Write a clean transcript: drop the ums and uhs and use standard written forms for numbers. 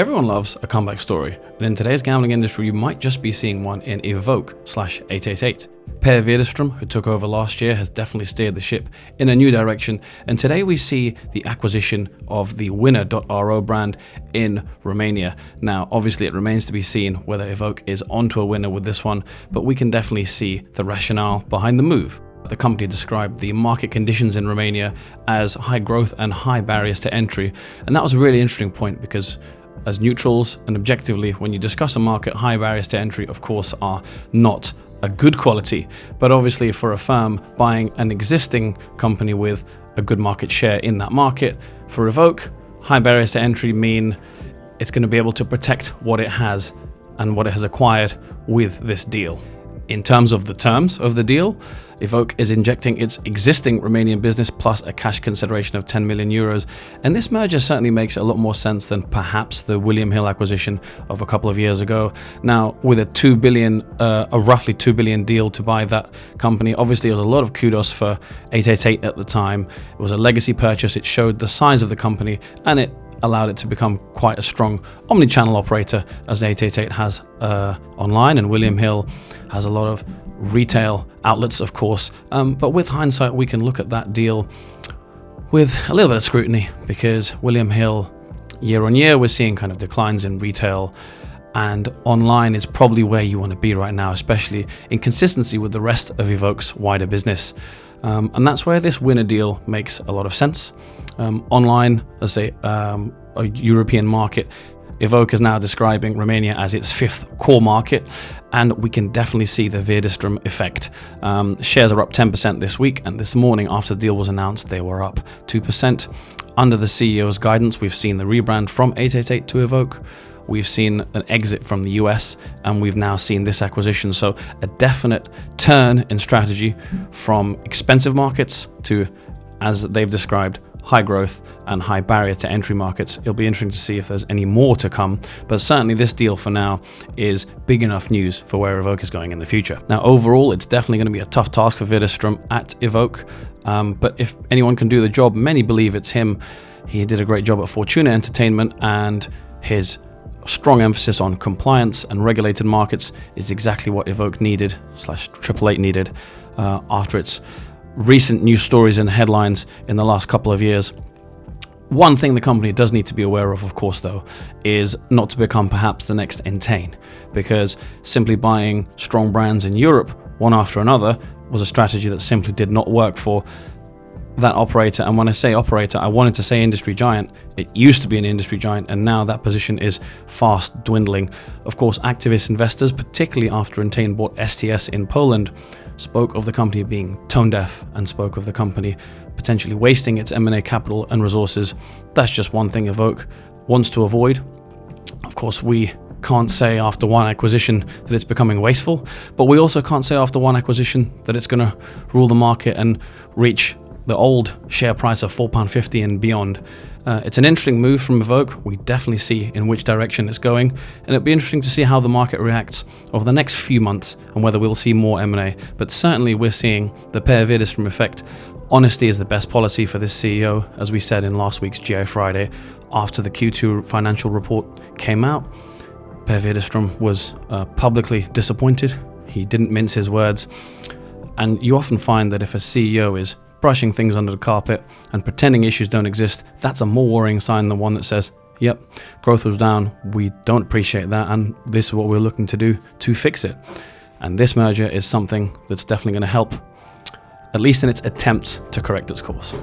Everyone loves a comeback story, and in today's gambling industry, you might just be seeing one in Evoke/888. Per Widerström, who took over last year, has definitely steered the ship in a new direction, and today we see the acquisition of the Winner.ro brand in Romania. Now, obviously it remains to be seen whether Evoke is onto a winner with this one, but we can definitely see the rationale behind the move. The company described the market conditions in Romania as high growth and high barriers to entry, and that was a really interesting point because as neutrals and objectively, when you discuss a market, high barriers to entry, of course, are not a good quality. But obviously for a firm buying an existing company with a good market share in that market, for Evoke, high barriers to entry mean it's going to be able to protect what it has and what it has acquired with this deal. In terms of the deal, Evoke is injecting its existing Romanian business plus a cash consideration of 10 million euros. And this merger certainly makes a lot more sense than perhaps the William Hill acquisition of a couple of years ago. Now, with a roughly 2 billion deal to buy that company, obviously it was a lot of kudos for 888 at the time. It was a legacy purchase. It showed the size of the company and it allowed it to become quite a strong omni-channel operator as 888 has online, and William Hill has a lot of retail outlets, of course. But with hindsight, we can look at that deal with a little bit of scrutiny because William Hill, year on year, we're seeing kind of declines in retail, and online is probably where you want to be right now, especially in consistency with the rest of Evoke's wider business. And that's where this Winner deal makes a lot of sense. Online, let's say a European market, Evoke is now describing Romania as its fifth core market, and we can definitely see the Widerström effect. Shares are up 10% this week, and this morning after the deal was announced, they were up 2%. Under the CEO's guidance, we've seen the rebrand from 888 to Evoke. We've seen an exit from the US, and we've now seen this acquisition. So a definite turn in strategy from expensive markets to, as they've described, high growth and high barrier to entry markets. It'll be interesting to see if there's any more to come, but certainly this deal for now is big enough news for where Evoke is going in the future. Now, overall, it's definitely going to be a tough task for Widerström at Evoke, but if anyone can do the job, many believe it's him. He did a great job at Fortuna Entertainment, and his strong emphasis on compliance and regulated markets is exactly what Evoke needed /888 needed after its recent news stories and headlines in the last couple of years. One thing the company does need to be aware of course, though, is not to become perhaps the next Entain, because simply buying strong brands in Europe one after another was a strategy that simply did not work for that operator. And when I say operator, I wanted to say industry giant. It used to be an industry giant, and now that position is fast dwindling. Of course, activist investors, particularly after Entain bought STS in Poland, spoke of the company being tone deaf and spoke of the company potentially wasting its M&A capital and resources. That's just one thing Evoke wants to avoid. Of course, we can't say after one acquisition that it's becoming wasteful, but we also can't say after one acquisition that it's going to rule the market and reach the old share price of £4.50 and beyond. It's an interesting move from Evoke. We definitely see in which direction it's going, and it'll be interesting to see how the market reacts over the next few months and whether we'll see more M&A. But certainly we're seeing the Per Widerström effect. Honesty is the best policy for this CEO, as we said in last week's GI Friday after the Q2 financial report came out. Per Widerström was publicly disappointed. He didn't mince his words, and you often find that if a CEO is brushing things under the carpet and pretending issues don't exist, that's a more worrying sign than one that says, yep, growth was down, we don't appreciate that, and this is what we're looking to do to fix it. And this merger is something that's definitely going to help, at least in its attempts to correct its course.